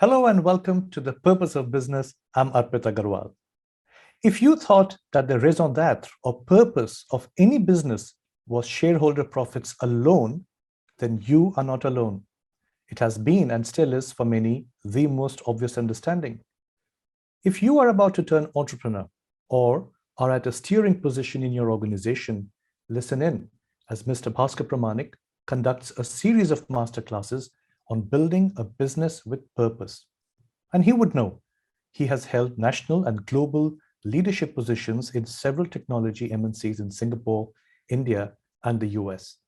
Hello and welcome to The Purpose of Business. I'm Arpit Agarwal. If you thought that the raison d'etre or purpose of any business was shareholder profits alone, then you are not alone. It has been and still is for many the most obvious understanding. If you are about to turn entrepreneur or are at a steering position in your organization, listen in as Mr. Bhaskar Pramanik conducts a series of masterclasses on building a business with purpose. And he would know. He has held national and global leadership positions in several technology MNCs in Singapore, India, and the US.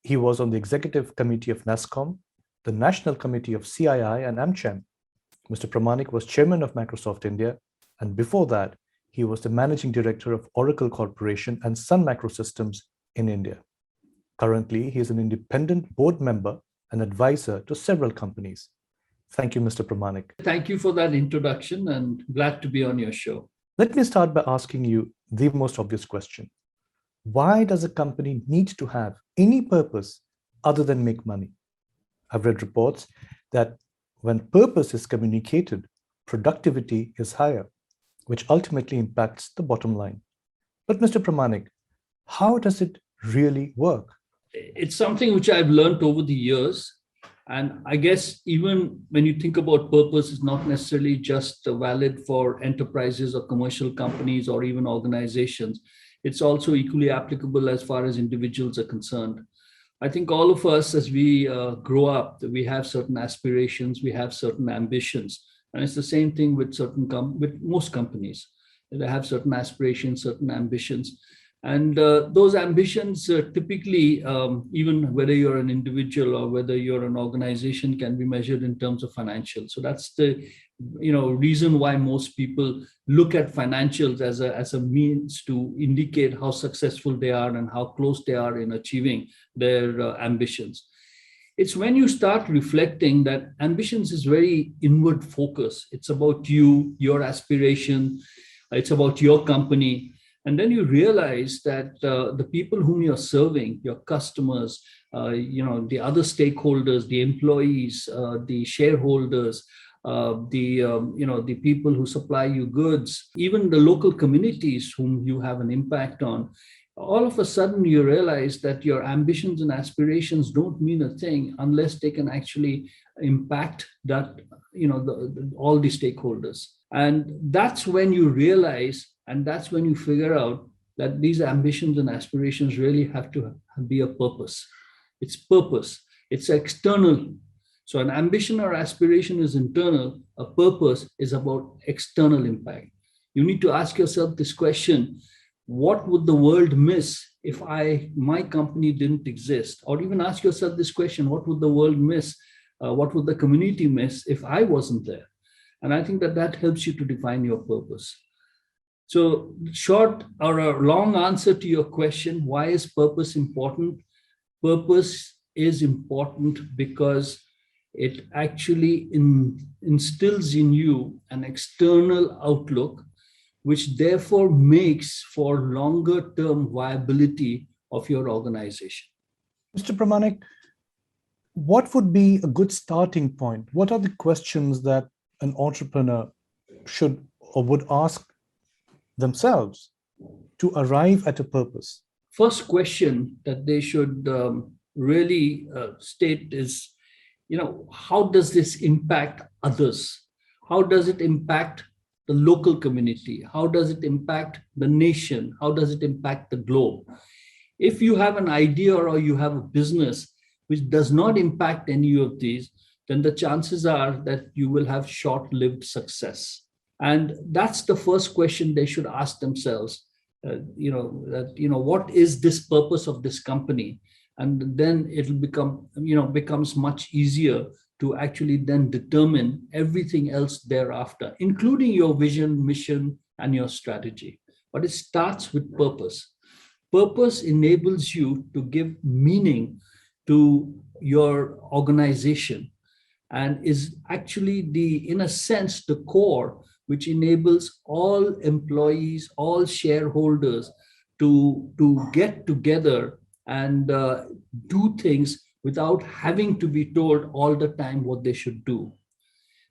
He was on the Executive Committee of NASCOM, the National Committee of CII, and AMCHAM. Mr. Pramanik was chairman of Microsoft India, and before that, he was the managing director of Oracle Corporation and Sun Microsystems in India. Currently, he is an independent board member and advisor to several companies. Thank you, Mr. Pramanik. Thank you for that introduction and glad to be on your show. Let me start by asking you the most obvious question. Why does a company need to have any purpose other than make money? I've read reports that when purpose is communicated, productivity is higher, which ultimately impacts the bottom line. But Mr. Pramanik, how does it really work? It's something which I've learned over the years. And I guess even when you think about purpose, it's not necessarily just valid for enterprises or commercial companies or even organizations. It's also equally applicable as far as individuals are concerned. I think all of us, as we grow up, we have certain aspirations, we have certain ambitions. And it's the same thing with with most companies. They have certain aspirations, certain ambitions. And those ambitions typically, even whether you're an individual or whether you're an organization, can be measured in terms of financials. So that's the reason why most people look at financials as a means to indicate how successful they are and how close they are in achieving their ambitions. It's when you start reflecting that ambitions is very inward focus. It's about you, your aspiration. It's about your company. And then you realize that the people whom you're serving, your customers, the other stakeholders, the employees, the shareholders, the people who supply you goods, even the local communities whom you have an impact on, all of a sudden you realize that your ambitions and aspirations don't mean a thing unless they can actually impact that, all the stakeholders. And that's when you realize, and that's when you figure out that these ambitions and aspirations really have to be a purpose. It's purpose. It's external. So an ambition or aspiration is internal. A purpose is about external impact. You need to ask yourself this question: what would the world miss if my company didn't exist? Or even ask yourself this question: what would the world miss? What would the community miss if I wasn't there? And I think that helps you to define your purpose. So short or a long answer to your question, why is purpose important? Purpose is important because it actually instills in you an external outlook, which therefore makes for longer term viability of your organization. Mr. Pramanik, what would be a good starting point? What are the questions that an entrepreneur should or would ask themselves to arrive at a purpose? First question that they should really state is, how does this impact others? How does it impact the local community? How does it impact the nation? How does it impact the globe? If you have an idea or you have a business which does not impact any of these, then the chances are that you will have short-lived success. And that's the first question they should ask themselves. What is this purpose of this company? And then it'll becomes much easier to actually then determine everything else thereafter, including your vision, mission, and your strategy. But it starts with purpose. Purpose enables you to give meaning to your organization and is actually in a sense, the core which enables all employees, all shareholders to get together and do things without having to be told all the time what they should do.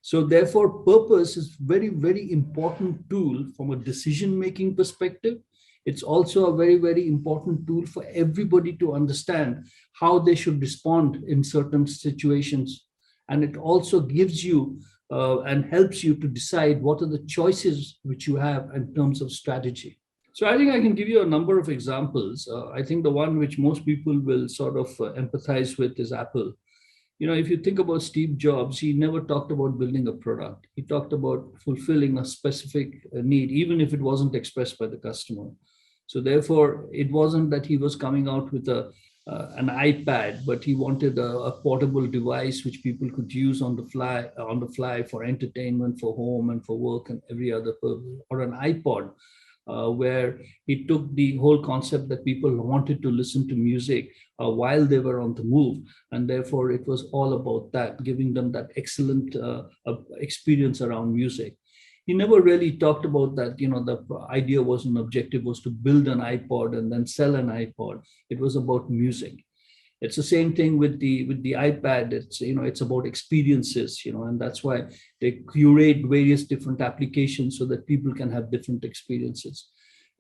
So therefore, purpose is very, very important tool from a decision-making perspective. It's also a very, very important tool for everybody to understand how they should respond in certain situations. And it also gives you and helps you to decide what are the choices which you have in terms of strategy. So I think I can give you a number of examples. I think the one which most people will sort of empathize with is Apple. If you think about Steve Jobs, he never talked about building a product. He talked about fulfilling a specific need, even if it wasn't expressed by the customer. So therefore, it wasn't that he was coming out with an iPad, but he wanted a portable device which people could use on the fly for entertainment, for home and for work and every other purpose, or an iPod. Where he took the whole concept that people wanted to listen to music while they were on the move. And therefore, it was all about that, giving them that excellent experience around music. He never really talked about that, the idea was an objective was to build an iPod and then sell an iPod. It was about music. It's the same thing with the iPad. It's about experiences, and that's why they curate various different applications so that people can have different experiences.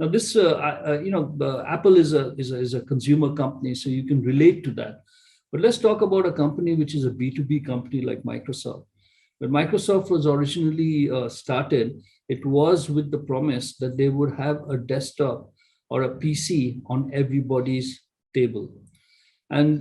Now, this Apple is a consumer company, so you can relate to that. But let's talk about a company which is a B2B company like Microsoft. When Microsoft was originally started, it was with the promise that they would have a desktop or a PC on everybody's table. And,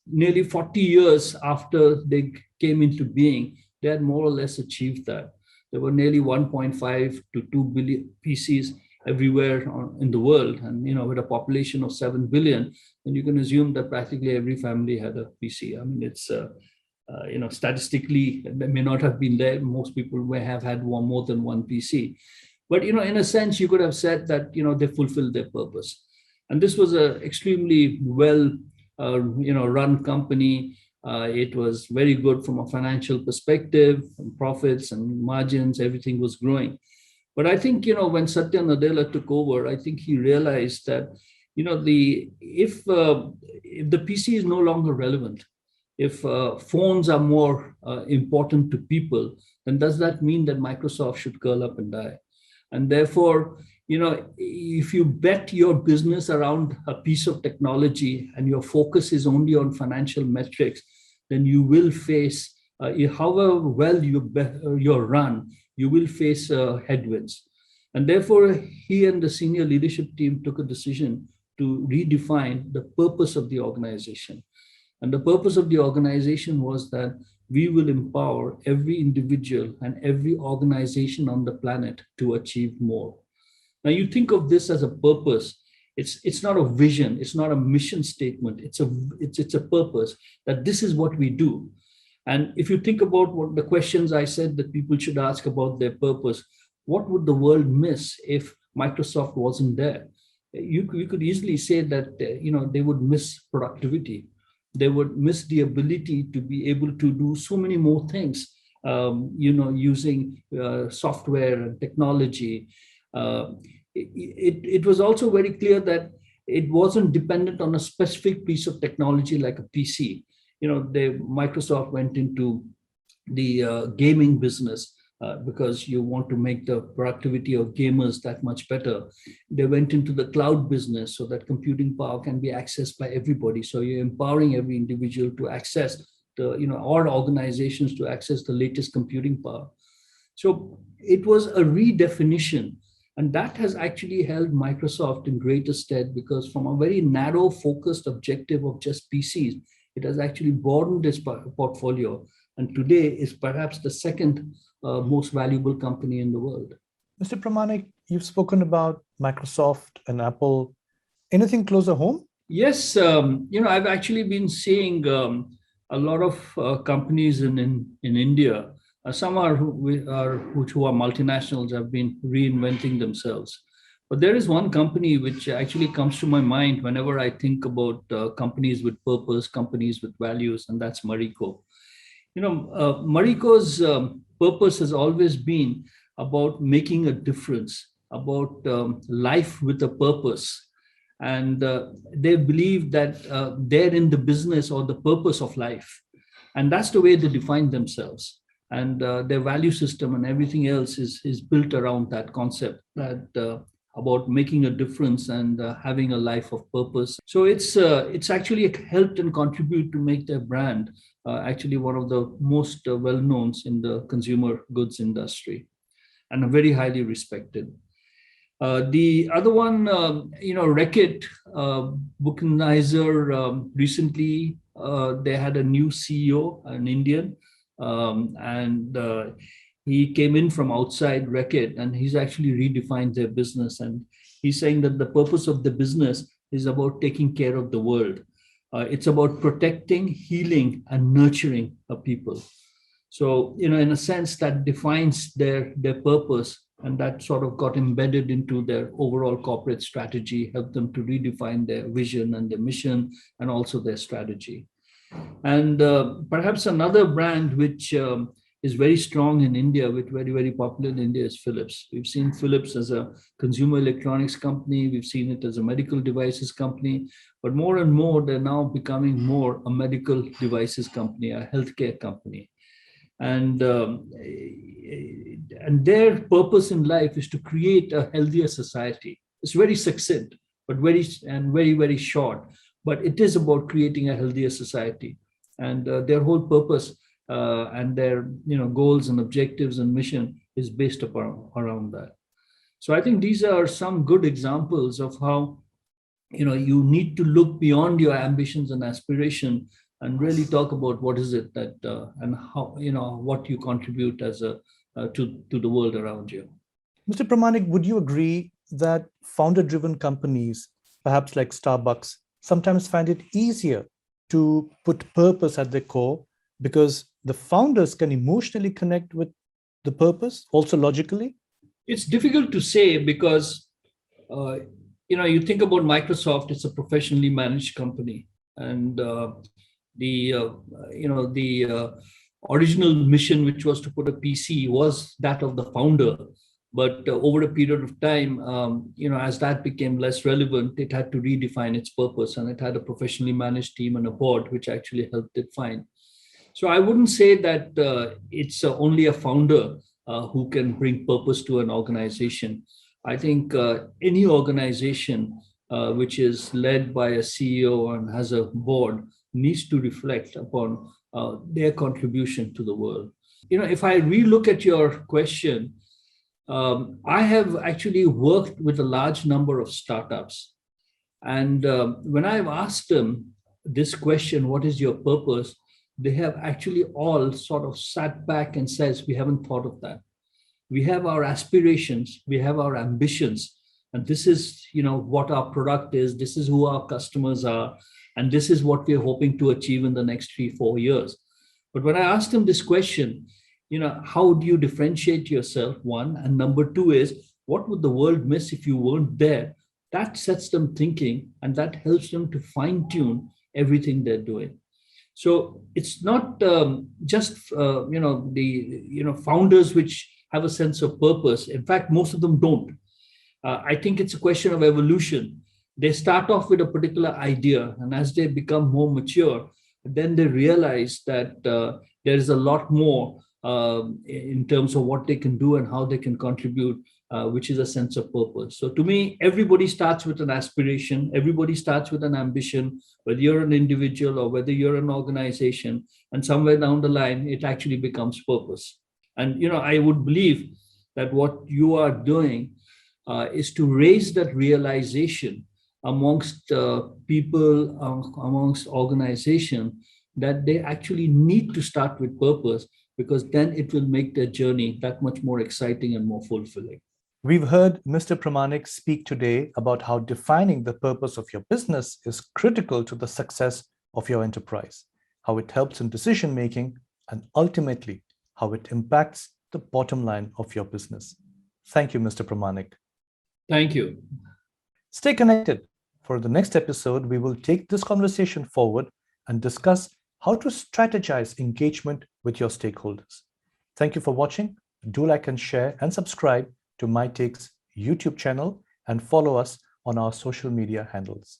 nearly 40 years after they came into being, they had more or less achieved that. There were nearly 1.5 to 2 billion PCs everywhere in the world. And, with a population of 7 billion, then you can assume that practically every family had a PC. I mean, it's, statistically, they may not have been there. Most people may have had more than one PC. But, in a sense, you could have said that, they fulfilled their purpose. And this was an extremely well run company. It was very good from a financial perspective, and profits and margins, everything was growing. But I think, when Satya Nadella took over, I think he realized that, if the PC is no longer relevant, if phones are more important to people, then does that mean that Microsoft should curl up and die? And therefore, if you bet your business around a piece of technology and your focus is only on financial metrics, then you will face, however well you're run, you will face headwinds. And therefore, he and the senior leadership team took a decision to redefine the purpose of the organization. And the purpose of the organization was that we will empower every individual and every organization on the planet to achieve more. Now, you think of this as a purpose. It's not a vision. It's not a mission statement. It's a purpose that this is what we do. And if you think about what the questions I said that people should ask about their purpose, what would the world miss if Microsoft wasn't there? You could easily say that they would miss productivity. They would miss the ability to be able to do so many more things, using software and technology. It was also very clear that it wasn't dependent on a specific piece of technology like a PC. Microsoft went into the gaming business because you want to make the productivity of gamers that much better. They went into the cloud business so that computing power can be accessed by everybody. So you're empowering every individual to access or organizations to access the latest computing power. So it was a redefinition. And that has actually held Microsoft in greater stead, because from a very narrow focused objective of just PCs, it has actually broadened its portfolio. And today is perhaps the second most valuable company in the world. Mr. Pramanik, you've spoken about Microsoft and Apple. Anything closer home? Yes, I've actually been seeing a lot of companies in India. Some who are multinationals have been reinventing themselves. But there is one company which actually comes to my mind whenever I think about companies with purpose, companies with values, and that's Marico. Marico's purpose has always been about making a difference, about life with a purpose. And they believe that they're in the business or the purpose of life. And that's the way they define themselves. And their value system and everything else is built around that concept that about making a difference and having a life of purpose. So it's actually helped and contribute to make their brand actually one of the most well-knowns in the consumer goods industry and very highly respected. The other one, Reckitt, Bukanizer, recently they had a new CEO, an Indian, and he came in from outside Reckitt, and he's actually redefined their business. And he's saying that the purpose of the business is about taking care of the world. It's about protecting, healing, and nurturing people. So, in a sense, that defines their purpose, and that sort of got embedded into their overall corporate strategy, helped them to redefine their vision and their mission, and also their strategy. And perhaps another brand which is very strong in India, which very, very popular in India, is Philips. We've seen Philips as a consumer electronics company. We've seen it as a medical devices company, but more and more, they're now becoming more a medical devices company, a healthcare company. And their purpose in life is to create a healthier society. It's very succinct, but very, very short. But it is about creating a healthier society, and their whole purpose and their goals and objectives and mission is based upon around that. So I think these are some good examples of how you need to look beyond your ambitions and aspiration and really talk about what is it that and how what you contribute as a to the world around you. Mr. Pramanik, would you agree that founder-driven companies, perhaps like Starbucks, sometimes find it easier to put purpose at their core because the founders can emotionally connect with the purpose, also logically? It's difficult to say because you think about Microsoft. It's a professionally managed company, and the original mission, which was to put a PC, was that of the founder. But over a period of time, as that became less relevant, it had to redefine its purpose, and it had a professionally managed team and a board, which actually helped it find. So I wouldn't say that it's only a founder who can bring purpose to an organization. I think any organization which is led by a CEO and has a board needs to reflect upon their contribution to the world. If I relook at your question, I have actually worked with a large number of startups. And when I've asked them this question, what is your purpose? They have actually all sort of sat back and says, we haven't thought of that. We have our aspirations, we have our ambitions, and this is, what our product is, this is who our customers are, and this is what we're hoping to achieve in the next 3-4 years. But when I asked them this question, how do you differentiate yourself, one? And number two is, what would the world miss if you weren't there? That sets them thinking, and that helps them to fine-tune everything they're doing. So it's not just, the founders which have a sense of purpose. In fact, most of them don't. I think it's a question of evolution. They start off with a particular idea, and as they become more mature, then they realize that there is a lot more in terms of what they can do and how they can contribute, which is a sense of purpose. So to me, everybody starts with an aspiration, everybody starts with an ambition, whether you're an individual or whether you're an organization, and somewhere down the line, it actually becomes purpose. And, I would believe that what you are doing is to raise that realization amongst people, amongst organizations, that they actually need to start with purpose, because then it will make their journey that much more exciting and more fulfilling. We've heard Mr. Pramanik speak today about how defining the purpose of your business is critical to the success of your enterprise, how it helps in decision-making, and ultimately, how it impacts the bottom line of your business. Thank you, Mr. Pramanik. Thank you. Stay connected. For the next episode, we will take this conversation forward and discuss how to strategize engagement with your stakeholders. Thank you for watching. Do like and share and subscribe to My Take's YouTube channel and follow us on our social media handles.